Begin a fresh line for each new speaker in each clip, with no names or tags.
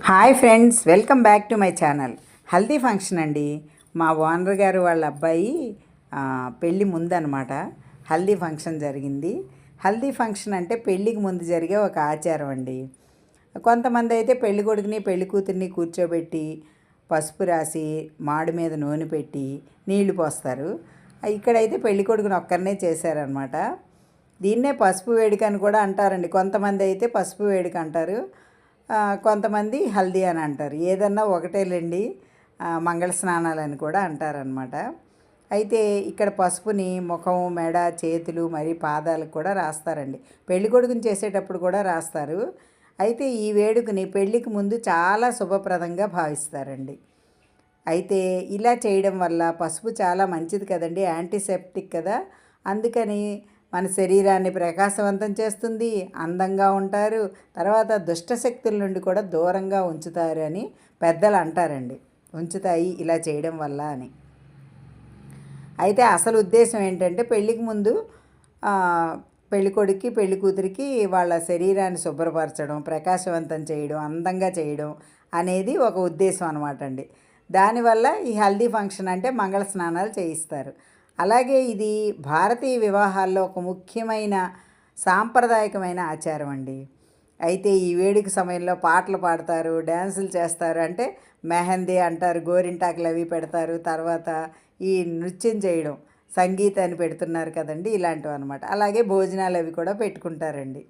Hi friends, welcome back to my channel. Haldi function అండి. మా owner గారు వాళ్ళ అబ్బాయి పెళ్ళి ముందనమాట హల్దీ ఫంక్షన్ జరిగింది. హల్దీ ఫంక్షన్ అంటే పెళ్ళికి ముందు జరిగే ఒక ఆచారం అండి. కొంతమంది అయితే పెళ్లి కొడుకుని పెళ్లి కూతుర్ని కూర్చోబెట్టి పసుపు రాసి మాడు మీద నూనె పెట్టి నీళ్లు పోస్తారు. ఇక్కడైతే పెళ్లి కొడుకుని ఒక్కరినే చేశారనమాట. దీన్నే పసుపు వేడుక అని కూడా అంటారండి. కొంతమంది అయితే పసుపు వేడుక అంటారు, కొంతమంది హల్దీ అని అంటారు. ఏదన్నా ఒకటేలేండి, మంగళ స్నానాలని కూడా అంటారనమాట. అయితే ఇక్కడ పసుపుని ముఖం, మెడ, చేతులు మరి పాదాలకు కూడా రాస్తారండి. పెళ్లి కొడుకుని చేసేటప్పుడు కూడా రాస్తారు. అయితే ఈ వేడుకని పెళ్ళికి ముందు చాలా శుభప్రదంగా భావిస్తారండి. అయితే ఇలా చేయడం వల్ల పసుపు చాలా మంచిది కదండి, యాంటీసెప్టిక్ కదా. అందుకని మన శరీరాన్ని ప్రకాశవంతం చేస్తుంది, అందంగా ఉంటారు, తర్వాత దుష్టశక్తుల నుండి కూడా దూరంగా ఉంచుతారు అని పెద్దలు అంటారండి. ఉంచుతాయి ఇలా చేయడం వల్ల అని. అయితే అసలు ఉద్దేశం ఏంటంటే పెళ్ళికి ముందు పెళ్ళికొడుక్కి పెళ్లి కూతురికి వాళ్ళ శరీరాన్ని శుభ్రపరచడం, ప్రకాశవంతం చేయడం, అందంగా చేయడం అనేది ఒక ఉద్దేశం అనమాట అండి. దానివల్ల ఈ హల్దీ ఫంక్షన్ అంటే మంగళ స్నానాలు చేయిస్తారు. అలాగే ఇది భారతీయ వివాహాల్లో ఒక ముఖ్యమైన సాంప్రదాయకమైన ఆచారం అండి. అయితే ఈ వేడుక సమయంలో పాటలు పాడతారు, డ్యాన్సులు చేస్తారు. అంటే మెహందీ అంటారు, గోరింటాకులు అవి పెడతారు. తర్వాత ఈ నృత్యం చేయడం, సంగీతాన్ని పెడుతున్నారు కదండి, ఇలాంటివి అనమాట. అలాగే భోజనాలు అవి కూడా పెట్టుకుంటారండి.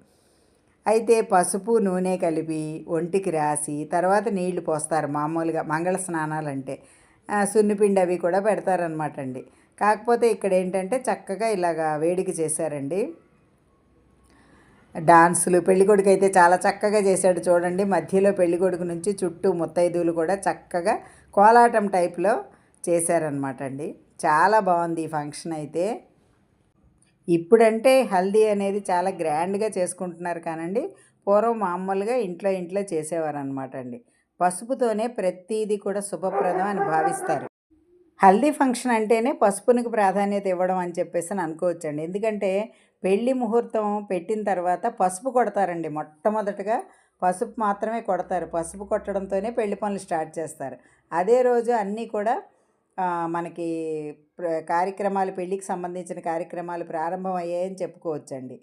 అయితే పసుపు నూనె కలిపి ఒంటికి రాసి తర్వాత నీళ్లు పోస్తారు. మామూలుగా మంగళ స్నానాలంటే సున్నిపిండి అవి కూడా పెడతారనమాట అండి. కాకపోతే ఇక్కడ ఏంటంటే చక్కగా ఇలాగా వేడుక చేశారండి. డాన్సులు, పెళ్ళికొడుకు అయితే చాలా చక్కగా చేశాడు చూడండి. మధ్యలో పెళ్ళికొడుకు నుంచి చుట్టూ ముత్తైదువులు కూడా చక్కగా కోలాటం టైప్లో చేశారనమాట అండి. చాలా బాగుంది ఈ ఫంక్షన్ అయితే. ఇప్పుడంటే హల్దీ అనేది చాలా గ్రాండ్గా చేసుకుంటున్నారు కానండి, పూర్వం మామూలుగా ఇంట్లో చేసేవారనమాట అండి. పసుపుతోనే ప్రతిదీ కూడా శుభప్రదం అని భావిస్తారు. హల్దీ ఫంక్షన్ అంటేనే పసుపునికి ప్రాధాన్యత ఇవ్వడం అని చెప్పేసి అని అనుకోవచ్చండి. ఎందుకంటే పెళ్లి ముహూర్తం పెట్టిన తర్వాత పసుపు కొడతారండి. మొట్టమొదటగా పసుపు మాత్రమే కొడతారు. పసుపు కొట్టడంతోనే పెళ్లి పనులు స్టార్ట్ చేస్తారు. అదే రోజు అన్నీ కూడా మనకి కార్యక్రమాలు, పెళ్ళికి సంబంధించిన కార్యక్రమాలు ప్రారంభం అయ్యాయని చెప్పుకోవచ్చండి.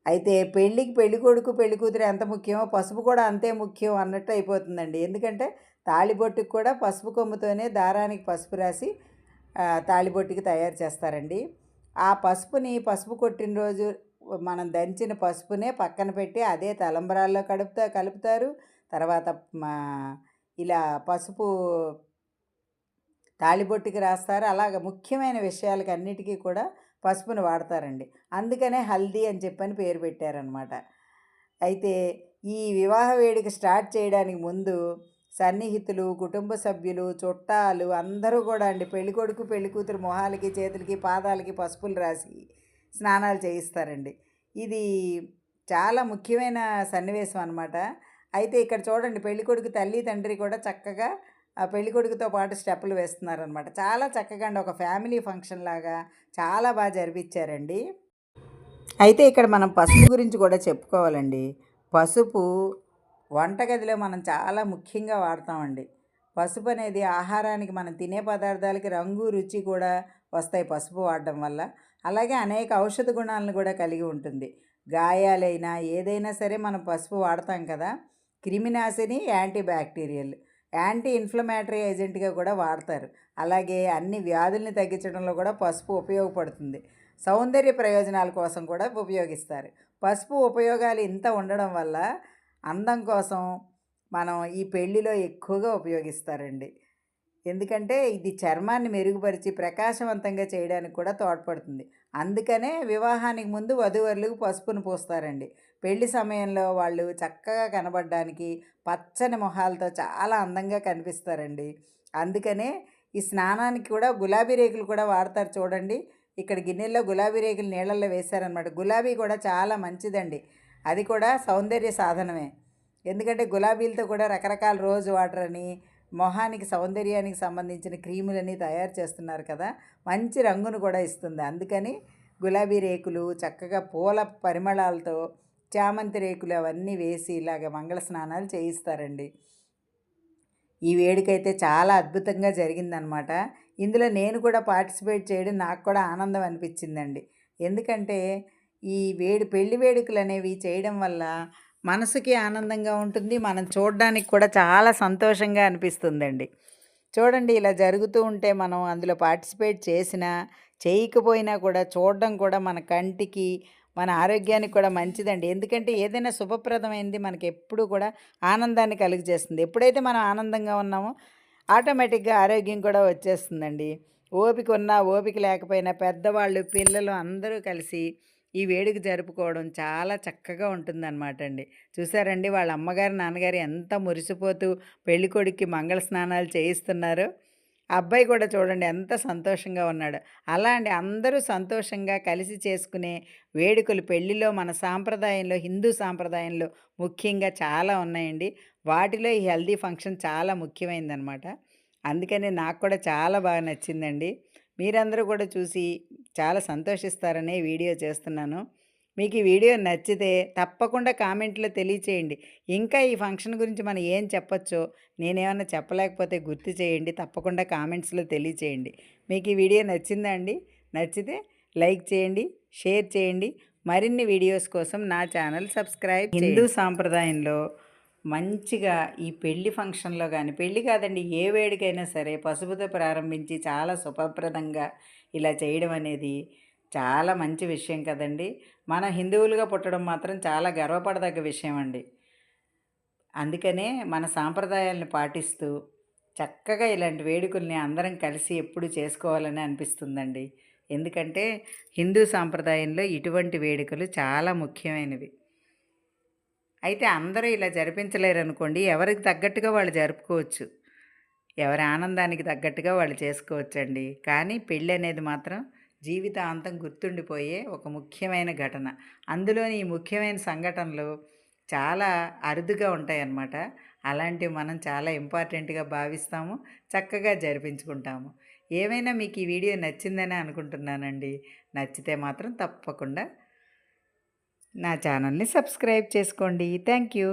అయితే పెళ్ళికి పెళ్ళికొడుకు పెళ్ళికూతురు ఎంత ముఖ్యమో పసుపు కూడా అంతే ముఖ్యం అన్నట్టు అయిపోతుందండి. ఎందుకంటే తాళిబొట్టుకు కూడా పసుపు కొమ్ముతోనే దారానికి పసుపు రాసి తాళిబొట్టుకి తయారు చేస్తారండి. ఆ పసుపుని పసుపు కొట్టిన రోజు మనం దంచిన పసుపునే పక్కన పెట్టి అదే తలంబరాల్లో కలుపుతారు. తర్వాత ఇలా పసుపు తాళిబొట్టుకి రాస్తారు. అలాగ ముఖ్యమైన విషయాలకి అన్నిటికీ కూడా పసుపును వాడతారండి. అందుకనే హల్దీ అని చెప్పని పేరు పెట్టారనమాట. అయితే ఈ వివాహ వేడుక స్టార్ట్ చేయడానికి ముందు సన్నిహితులు, కుటుంబ సభ్యులు, చుట్టాలు అందరూ కూడా అండి పెళ్ళికొడుకు పెళ్ళికూతురు మొహాలకి, చేతులకి, పాదాలకి పసుపులు రాసి స్నానాలు చేయిస్తారండి. ఇది చాలా ముఖ్యమైన సన్నివేశం అనమాట. అయితే ఇక్కడ చూడండి పెళ్ళికొడుకు తల్లి తండ్రి కూడా చక్కగా ఆ పెళ్ళికొడుకుతో పాటు స్టెప్పులు వేస్తున్నారనమాట. చాలా చక్కగా అండి, ఒక ఫ్యామిలీ ఫంక్షన్ లాగా చాలా బాగా జరిపించారండి. అయితే ఇక్కడ మనం పసుపు గురించి కూడా చెప్పుకోవాలండి. పసుపు వంటగదిలో మనం చాలా ముఖ్యంగా వాడతామండి. పసుపు అనేది ఆహారానికి, మనం తినే పదార్థాలకి రంగు, రుచి కూడా వస్తాయి పసుపు వాడడం వల్ల. అలాగే అనేక ఔషధ గుణాలను కూడా కలిగి ఉంటుంది. గాయాలైనా ఏదైనా సరే మనం పసుపు వాడతాం కదా. క్రిమినాశిని, యాంటీ బ్యాక్టీరియల్, యాంటీ ఇన్ఫ్లమేటరీ ఏజెంట్గా కూడా వాడతారు. అలాగే అన్ని వ్యాధుల్ని తగ్గించడంలో కూడా పసుపు ఉపయోగపడుతుంది. సౌందర్య ప్రయోజనాల కోసం కూడా ఉపయోగిస్తారు. పసుపు ఉపయోగాలు ఇంత ఉండడం వల్ల అందం కోసం మనం ఈ పెళ్ళిలో ఎక్కువగా ఉపయోగిస్తారండి. ఎందుకంటే ఇది చర్మాన్ని మెరుగుపరిచి ప్రకాశవంతంగా చేయడానికి కూడా తోడ్పడుతుంది. అందుకనే వివాహానికి ముందు వధూవరులకు పసుపును పూస్తారండి. పెళ్లి సమయంలో వాళ్ళు చక్కగా కనబడడానికి పచ్చని మొహాలతో చాలా అందంగా కనిపిస్తారండి. అందుకనే ఈ స్నానానికి కూడా గులాబీ రేకులు కూడా వాడతారు చూడండి. ఇక్కడ గిన్నెల్లో గులాబీ రేకులు నీళ్ళల్లో వేశారనమాట. గులాబీ కూడా చాలా మంచిదండి. అది కూడా సౌందర్య సాధనమే. ఎందుకంటే గులాబీలతో కూడా రకరకాల రోజ్ వాటర్ అని, మొహానికి సౌందర్యానికి సంబంధించిన క్రీములని తయారు చేస్తున్నారు కదా. మంచి రంగును కూడా ఇస్తుంది. అందుకని గులాబీ రేకులు చక్కగా పూల పరిమళాలతో చామంతి రేకులు అవన్నీ వేసి ఇలాగ మంగళ స్నానాలు చేయిస్తారండి. ఈ వేడుకైతే చాలా అద్భుతంగా జరిగిందనమాట. ఇందులో నేను కూడా పార్టిసిపేట్ చేయడం నాకు కూడా ఆనందం అనిపించిందండి. ఎందుకంటే ఈ పెళ్లి వేడుకలనేవి చేయడం వల్ల మనసుకి ఆనందంగా ఉంటుంది. మనం చూడడానికి కూడా చాలా సంతోషంగా అనిపిస్తుందండి. చూడండి ఇలా జరుగుతూ ఉంటే మనం అందులో పార్టిసిపేట్ చేసినా, చేయకపోయినా కూడా చూడడం కూడా మన కంటికి, మన ఆరోగ్యానికి కూడా మంచిదండి. ఎందుకంటే ఏదైనా శుభప్రదమైనది మనకెప్పుడూ కూడా ఆనందాన్ని కలుగజేస్తుంది. ఎప్పుడైతే మనం ఆనందంగా ఉన్నామో ఆటోమేటిక్‌గా ఆరోగ్యం కూడా వచ్చేస్తుందండి. ఓపిక ఉన్నా, ఓపిక లేకపోయినా పెద్దవాళ్ళు, పిల్లలు అందరూ కలిసి ఈ వేడుక జరుపుకోవడం చాలా చక్కగా ఉంటుందనమాట అండి. చూసారండి వాళ్ళ అమ్మగారు, నాన్నగారు ఎంత మురిసిపోతూ పెళ్ళికొడుక్కి మంగళ స్నానాలు చేయిస్తున్నారో. ఆ అబ్బాయి కూడా చూడండి ఎంత సంతోషంగా ఉన్నాడో. అలా అండి అందరూ సంతోషంగా కలిసి చేసుకునే వేడుకలు పెళ్ళిలో మన సాంప్రదాయంలో, హిందూ సాంప్రదాయంలో ముఖ్యంగా చాలా ఉన్నాయండి. వాటిలో ఈ హల్దీ ఫంక్షన్ చాలా ముఖ్యమైనదనమాట. అందుకని నాకు కూడా చాలా బాగా నచ్చిందండి. మీరందరూ కూడా చూసి చాలా సంతోషిస్తారనే వీడియో చేస్తున్నాను. మీకు ఈ వీడియో నచ్చితే తప్పకుండా కామెంట్‌లో తెలియచేయండి. ఇంకా ఈ ఫంక్షన్ గురించి మనం ఏం చెప్పొచ్చో, నేనేమన్నా చెప్పలేకపోతే గుర్తు చేయండి. తప్పకుండా కామెంట్స్‌లో తెలియచేయండి. మీకు ఈ వీడియో నచ్చిందా అండి? నచ్చితే లైక్ చేయండి, షేర్ చేయండి. మరిన్ని వీడియోస్ కోసం నా ఛానల్ సబ్స్క్రైబ్ చేయండి. హిందూ సాంప్రదాయంలో మంచిగా ఈ పెళ్లి ఫంక్షన్‌లో గాని, పెళ్లి కాదండి ఏ వేడుకైనా సరే పసుపుతో ప్రారంభించి చాలా శుభప్రదంగా ఇలా చేయడం అనేది చాలా మంచి విషయం కదండీ! మన హిందువులుగా పుట్టడం మాత్రం చాలా గర్వపడదగ్గ విషయం అండి. అందుకనే మన సాంప్రదాయాలను పాటిస్తూ చక్కగా ఇలాంటి వేడుకల్ని అందరం కలిసి ఎప్పుడు చేసుకోవాలని అనిపిస్తుందండి. ఎందుకంటే హిందూ సాంప్రదాయంలో ఇటువంటి వేడుకలు చాలా ముఖ్యమైనవి. అయితే అందరూ ఇలా జరిపించలేరనుకోండి. ఎవరికి తగ్గట్టుగా వాళ్ళు జరుపుకోవచ్చు. ఎవరి ఆనందానికి తగ్గట్టుగా వాళ్ళు చేసుకోవచ్చండి. కానీ పెళ్ళనేది మాత్రం జీవితాంతం గుర్తుండిపోయే ఒక ముఖ్యమైన ఘటన. అందులోని ఈ ముఖ్యమైన సంఘటనలు చాలా అరుదుగా ఉంటాయన్నమాట. అలాంటివి మనం చాలా ఇంపార్టెంట్‌గా భావిస్తాము. చక్కగా జరిపించుకుంటాము. ఏమైనా మీకు ఈ వీడియో నచ్చిందనే అనుకుంటున్నానండి. నచ్చితే మాత్రం తప్పకుండా నా ఛానల్‌ని సబ్స్క్రైబ్ చేసుకోండి. Thank you.